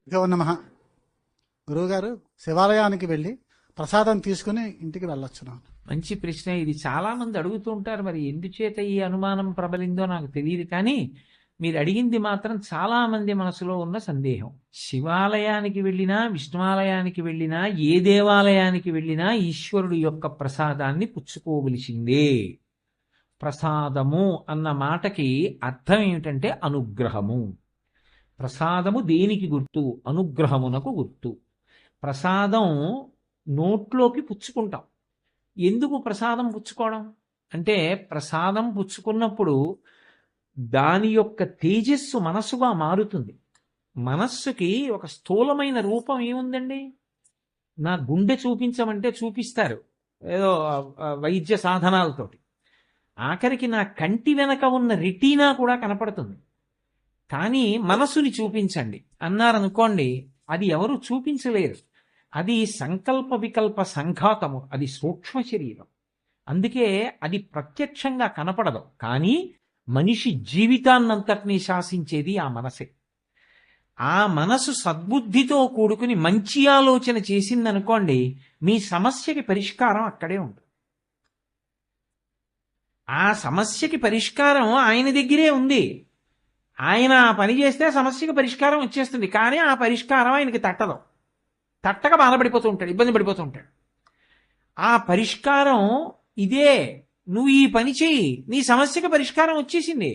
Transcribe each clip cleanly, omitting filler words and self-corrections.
ఇదో నమః. గురువుగారు, శివాలయానికి వెళ్ళి ప్రసాదం తీసుకుని ఇంటికి వెళ్ళొచ్చున్నాను. మంచి ప్రశ్న ఇది. చాలా మంది అడుగుతూ ఉంటారు. మరి ఎందుచేత ఈ అనుమానం ప్రబలిందో నాకు తెలియదు, కానీ మీరు అడిగింది మాత్రం చాలా మంది మనసులో ఉన్న సందేహం. శివాలయానికి వెళ్ళినా, విష్ణువాలయానికి వెళ్ళినా, ఏ దేవాలయానికి వెళ్ళినా ఈశ్వరుడు యొక్క ప్రసాదాన్ని పుచ్చుకోవలసిందే. ప్రసాదము అన్న మాటకి అర్థం ఏమిటంటే అనుగ్రహము. ప్రసాదము దేనికి గుర్తు? అనుగ్రహమునకు గుర్తు. ప్రసాదం నోట్లోకి పుచ్చుకుంటాం. ఎందుకు ప్రసాదం పుచ్చుకోవడం అంటే, ప్రసాదం పుచ్చుకున్నప్పుడు దాని యొక్క తేజస్సు మనస్సుగా మారుతుంది. మనస్సుకి ఒక స్థూలమైన రూపం ఏముందండి? నా గుండె చూపించమంటే చూపిస్తారు ఏదో వైద్య సాధనాలతోటి. ఆఖరికి నా కంటి వెనక ఉన్న రెటీనా కూడా కనపడుతుంది. కానీ మనసుని చూపించండి అన్నారనుకోండి, అది ఎవరు చూపించలేరు. అది సంకల్ప వికల్ప సంఘాతము, అది సూక్ష్మ శరీరం. అందుకే అది ప్రత్యక్షంగా కనపడదు. కానీ మనిషి జీవితాన్నంతటినీ శాసించేది ఆ మనసే. ఆ మనసు సద్బుద్ధితో కూడుకుని మంచి ఆలోచన చేసిందనుకోండి, మీ సమస్యకి పరిష్కారం అక్కడే ఉంటుంది. ఆ సమస్యకి పరిష్కారం ఆయన దగ్గరే ఉంది. ఆయన ఆ పని చేస్తే సమస్యకి పరిష్కారం వచ్చేస్తుంది. కానీ ఆ పరిష్కారం ఆయనకి తట్టదు. తట్టక బాధపడిపోతూ ఉంటాడు, ఇబ్బంది పడిపోతూ ఉంటాడు. ఆ పరిష్కారం ఇదే, నువ్వు ఈ పని చెయ్యి, నీ సమస్యకి పరిష్కారం వచ్చేసింది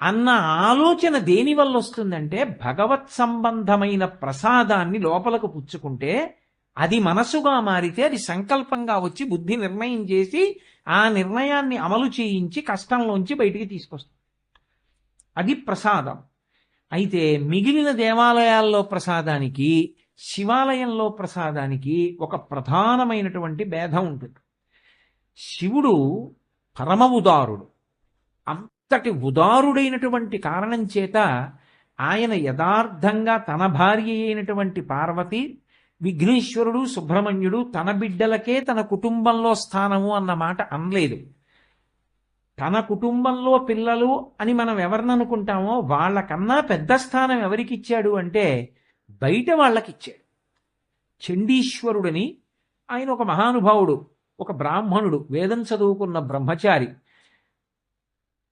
అన్న ఆలోచన దేని వల్ల వస్తుందంటే, భగవత్ సంబంధమైన ప్రసాదాన్ని లోపలకు పుచ్చుకుంటే అది మనసుగా మారితే అది సంకల్పంగా వచ్చి బుద్ధి నిర్ణయం చేసి ఆ నిర్ణయాన్ని అమలు చేయించి కష్టంలోంచి బయటికి తీసుకొస్తుంది. అది ప్రసాదం. అయితే మిగిలిన దేవాలయాల్లో ప్రసాదానికి, శివాలయంలో ప్రసాదానికి ఒక ప్రధానమైనటువంటి భేదం ఉంటుంది. శివుడు పరమ ఉదారుడు. అంతటి ఉదారుడైనటువంటి కారణం చేత ఆయన యథార్థంగా తన భార్య అయినటువంటి పార్వతి, విఘ్నేశ్వరుడు, సుబ్రహ్మణ్యుడు తన బిడ్డలకే తన కుటుంబంలో స్థానము అన్న మాట అనలేదు. తన కుటుంబంలో పిల్లలు అని మనం ఎవరిని అనుకుంటామో వాళ్ళకన్నా పెద్ద స్థానం ఎవరికి ఇచ్చాడు అంటే బయట వాళ్ళకిచ్చాడు. చండీశ్వరుడని ఆయన ఒక మహానుభావుడు, ఒక బ్రాహ్మణుడు, వేదం చదువుకున్న బ్రహ్మచారి.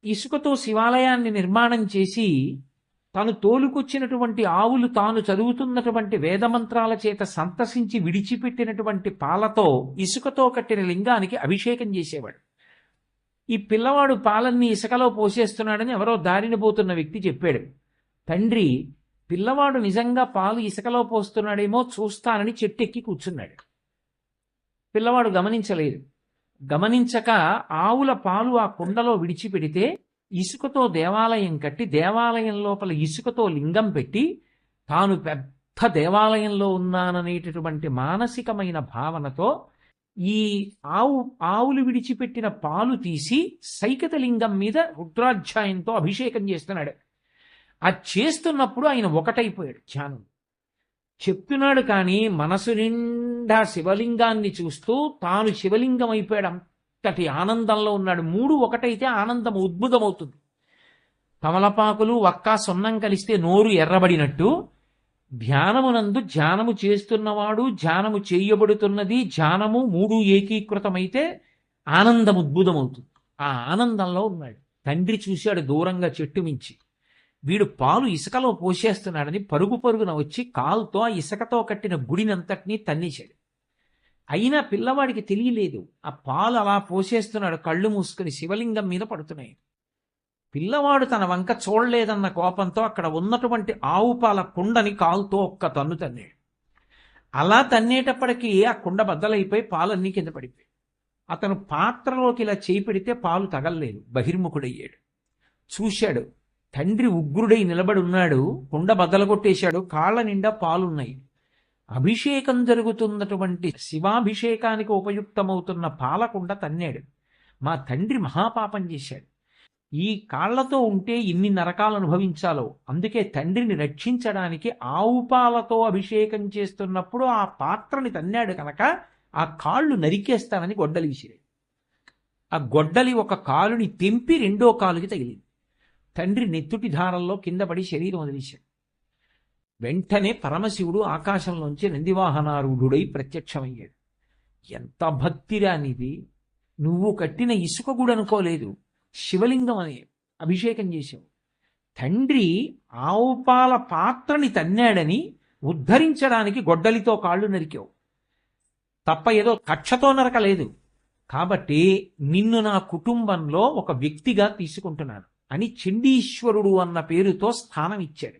ఇసుకతో శివాలయాన్ని నిర్మాణం చేసి తను తోలుకొచ్చినటువంటి ఆవులు తాను చదువుతున్నటువంటి వేదమంత్రాల చేత సంతసించి విడిచిపెట్టినటువంటి పాలతో ఇసుకతో కట్టిన లింగానికి అభిషేకం చేసేవాడు. ఈ పిల్లవాడు పాలన్నీ ఇసుకలో పోసేస్తున్నాడని ఎవరో దారిన పోతున్న వ్యక్తి చెప్పాడు. తండ్రి, పిల్లవాడు నిజంగా పాలు ఇసుకలో పోస్తున్నాడేమో చూస్తానని చెట్టెక్కి కూర్చున్నాడు. పిల్లవాడు గమనించలేదు. గమనించక ఆవుల పాలు ఆ కుండలో విడిచిపెడితే ఇసుకతో దేవాలయం కట్టి, దేవాలయం లోపల ఇసుకతో లింగం పెట్టి, తాను పెద్ద దేవాలయంలో ఉన్నాననేటటువంటి మానసికమైన భావనతో ఈ ఆవులు విడిచిపెట్టిన పాలు తీసి సైకత లింగం మీద రుద్రాధ్యాయంతో అభిషేకం చేస్తున్నాడు. ఆ చేస్తున్నప్పుడు ఆయన ఒకటైపోయాడు. ధ్యానం చెప్తున్నాడు, కానీ మనసు నిండా శివలింగాన్ని చూస్తూ తాను శివలింగం అయిపోయాడు. అంతటి ఆనందంలో ఉన్నాడు. మూడు ఒకటైతే ఆనందం ఉద్భుతమవుతుంది. తమలపాకులు వక్క సున్నం కలిస్తే నోరు ఎర్రబడినట్టు ధ్యానమునందు ధ్యానము చేస్తున్నవాడు, ధ్యానము చేయబడుతున్నది, ధ్యానము మూడు ఏకీకృతమైతే ఆనందం ఉద్భుతమవుతుంది. ఆ ఆనందంలో ఉన్నాడు. తండ్రి చూశాడు దూరంగా చెట్టు మించి, వీడు పాలు ఇసుకలో పోసేస్తున్నాడని పరుగు పరుగున వచ్చి కాలుతో ఆ ఇసుకతో కట్టిన గుడినంతటినీ తన్నేశాడు. అయినా పిల్లవాడికి తెలియలేదు. ఆ పాలు అలా పోసేస్తున్నాడు, కళ్ళు మూసుకుని శివలింగం మీద పడుతున్నాయి. పిల్లవాడు తన వంక చూడలేదన్న కోపంతో అక్కడ ఉన్నటువంటి ఆవు పాల కుండని కాలుతో ఒక్క తన్ను తన్నాడు. అలా తన్నేటప్పటికీ ఆ కుండ బద్దలైపోయి పాలన్నీ కింద పడిపోయాయి. అతను పాత్రలోకి ఇలా చేయి పెడితే పాలు తగలలేదు, బహిర్ముఖుడయ్యాడు. చూశాడు, తండ్రి ఉగ్రుడై నిలబడి ఉన్నాడు. కుండ బద్దలగొట్టేశాడు, కాళ్ళ నిండా పాలున్నాయి. అభిషేకం జరుగుతున్నటువంటి శివాభిషేకానికి ఉపయుక్తమవుతున్న పాలకుండ తన్నాడు. మా తండ్రి మహాపాపం చేశాడు. ఈ కాళ్లతో ఉంటే ఇన్ని నరకాలు అనుభవించాలో, అందుకే తండ్రిని రక్షించడానికి ఆవు పాలతో అభిషేకం చేస్తున్నప్పుడు ఆ పాత్రని తన్నాడు కనుక ఆ కాళ్ళు నరికేస్తానని గొడ్డలి విసిరాడు. ఆ గొడ్డలి ఒక కాలుని తెంపి రెండో కాలుకి తగిలింది. తండ్రి నెత్తుటి ధారల్లో కింద పడి శరీరం వదిలేశాడు. వెంటనే పరమశివుడు ఆకాశంలోంచి నందివాహనారూఢుడై ప్రత్యక్షమయ్యాడు. ఎంత భక్తిరా నీది! నువ్వు కట్టిన ఇసుక కూడా అనుకోలేదు, శివలింగం అని అభిషేకం చేశావు. తండ్రి ఆవు పాల పాత్రని తన్నాడని ఉద్ధరించడానికి గొడ్డలితో కాళ్ళు నరికావు తప్ప ఏదో కక్షతో నరకలేదు. కాబట్టి నిన్ను నా కుటుంబంలో ఒక వ్యక్తిగా తీసుకుంటున్నాను అని చండీశ్వరుడు అన్న పేరుతో స్థానం ఇచ్చాడు.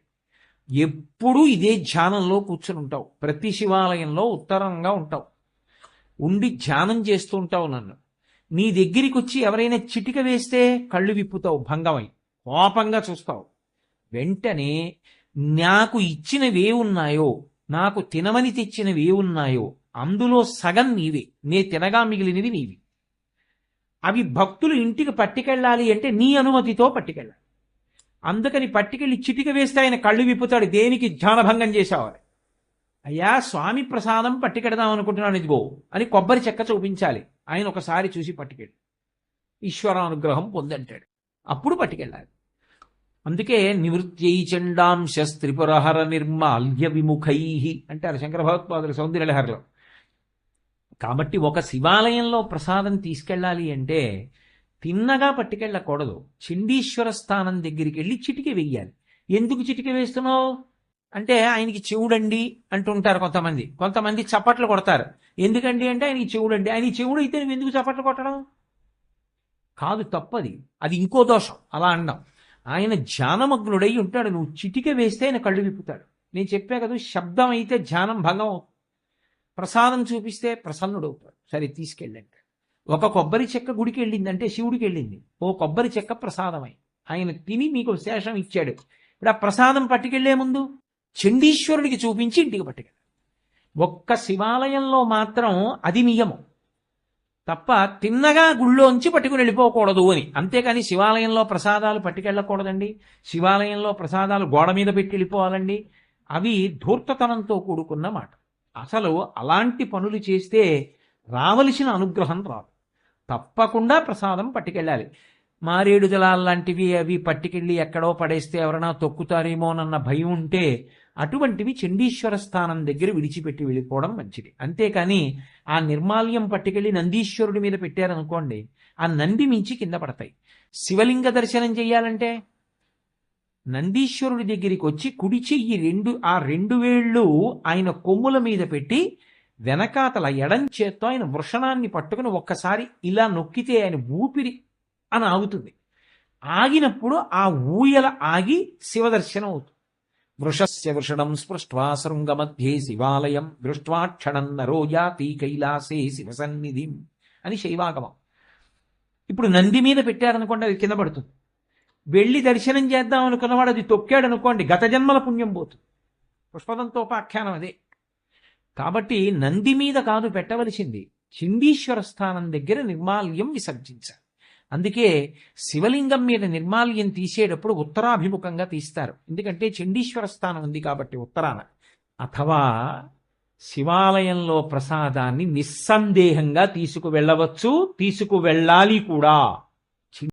ఎప్పుడూ ఇదే ధ్యానంలో కూర్చుని ఉంటావు, ప్రతి శివాలయంలో ఉత్తరంగా ఉంటావు, ఉండి ధ్యానం చేస్తూ ఉంటావు. నన్ను నీ దగ్గరికి వచ్చి ఎవరైనా చిటిక వేస్తే కళ్ళు విప్పుతావు, భంగమై కోపంగా చూస్తావు. వెంటనే నాకు ఇచ్చినవే ఉన్నాయో, నాకు తినమని తెచ్చినవే ఉన్నాయో అందులో సగం నీవే, నే తినగా మిగిలినవి నీవి. అవి భక్తులు ఇంటికి పట్టుకెళ్ళాలి అంటే నీ అనుమతితో పట్టుకెళ్ళాలి. అందుకని పట్టుకెళ్ళి చిటిక వేస్తే ఆయన కళ్ళు విప్పుతాడు, దేనికి ధ్యానభంగం చేసేవారు. అయ్యా స్వామి ప్రసాదం పట్టుకెడదాం అనుకుంటున్నాను ఇదిగో అని కొబ్బరి చెక్క చూపించాలి. ఆయన ఒకసారి చూసి పట్టుకెళ్ళి ఈశ్వరానుగ్రహం పొందంటాడు, అప్పుడు పట్టుకెళ్ళాలి. అందుకే నివృత్యై చండాంశ త్రిపురహర నిర్మాల్య విముఖై అంటారు శంకర భగవత్పాదులు సౌందర్యలహరిలో. కాబట్టి ఒక శివాలయంలో ప్రసాదం తీసుకెళ్ళాలి అంటే తిన్నగా పట్టుకెళ్ళకూడదు, చండీశ్వర స్థానం దగ్గరికి వెళ్ళి చిటిక వెయ్యాలి. ఎందుకు చిటిక వేస్తున్నావు అంటే ఆయనకి చెవుడండి అంటుంటారు కొంతమంది. కొంతమంది చప్పట్లు కొడతారు. ఎందుకండి అంటే ఆయనకి చెవుడండి. ఆయన చెవుడు అయితే నువ్వు ఎందుకు చప్పట్లు కొట్టడం? కాదు, తప్పది, అది ఇంకో దోషం అలా అనడం. ఆయన ధ్యానమగ్నుడై ఉంటాడు, నువ్వు చిటిక వేస్తే ఆయన కళ్ళు విప్పుతాడు. నేను చెప్పా కదా, శబ్దం అయితే ధ్యానం భంగం అవుతుంది. ప్రసాదం చూపిస్తే ప్రసన్నుడవుతాడు. సరే తీసుకెళ్ళండి. ఒక కొబ్బరి చెక్క గుడికి వెళ్ళిందంటే శివుడికి వెళ్ళింది, ఓ కొబ్బరి చెక్క ప్రసాదమై ఆయన తిని మీకు శేషం ఇచ్చాడు. ఇప్పుడు ఆ ప్రసాదం పట్టుకెళ్లే ముందు చండీశ్వరుడికి చూపించి ఇంటికి పట్టుకెళ్ళాలి. ఒక్క శివాలయంలో మాత్రం అది నియమం తప్ప తిన్నగా గుళ్ళోంచి పట్టుకుని వెళ్ళిపోకూడదు అని. అంతేకాని శివాలయంలో ప్రసాదాలు పట్టుకెళ్ళకూడదండి, శివాలయంలో ప్రసాదాలు గోడ మీద పెట్టి వెళ్ళిపోవాలండి. అవి ధూర్తతనంతో కూడుకున్న మాట. అసలు అలాంటి పనులు చేస్తే రావలసిన అనుగ్రహం రాదు. తప్పకుండా ప్రసాదం పట్టుకెళ్ళాలి. మారేడు దళాల్లాంటివి అవి పట్టుకెళ్ళి ఎక్కడో పడేస్తే ఎవరైనా తొక్కుతారేమోనన్న భయం ఉంటే అటువంటివి చండీశ్వర స్థానం దగ్గర విడిచిపెట్టి వెళ్ళిపోవడం మంచిది. అంతేకాని ఆ నిర్మాల్యం పట్టుకెళ్ళి నందీశ్వరుడి మీద పెట్టారనుకోండి, ఆ నంది మించి కింద పడతాయి. శివలింగ దర్శనం చెయ్యాలంటే నందీశ్వరుడి దగ్గరికి వచ్చి కుడి చెయ్యి ఆ రెండు వేళ్ళు ఆయన కొమ్ముల మీద పెట్టి వెనకాతల ఎడం చేత్తో ఆయన వృషణాన్ని పట్టుకుని ఒక్కసారి ఇలా నొక్కితే ఆయన ఊపిరి అని ఆగుతుంది. ఆగినప్పుడు ఆ ఊయల ఆగి శివదర్శనం అవుతుంది. వృషస్య వృషణం స్పృష్ట్వా శృంగమధ్యే శివాలయం దృష్ట్వా క్షణం నరో యాతి కైలాసే శివసన్నిధిం అని శైవాగమం. ఇప్పుడు నంది మీద పెట్టారనుకోండి, అది కింద పడుతుంది. వెళ్ళి దర్శనం చేద్దాం అనుకున్నవాడు అది తొక్కాడు అనుకోండి, గత జన్మల పుణ్యం పోతుంది. పుష్పదంతోపాఖ్యానం అదే. కాబట్టి నంది మీద కాదు పెట్టవలసింది, చండీశ్వర స్థానం దగ్గర నిర్మాల్యం విసర్జించాలి. అందుకే శివలింగం మీద నిర్మాల్యం తీసేటప్పుడు ఉత్తరాభిముఖంగా తీస్తారు, ఎందుకంటే చండీశ్వర స్థానం ఉంది కాబట్టి ఉత్తరాన. అథవా శివాలయంలో ప్రసాదాన్ని నిస్సందేహంగా తీసుకువెళ్ళవచ్చు, తీసుకువెళ్ళాలి కూడా.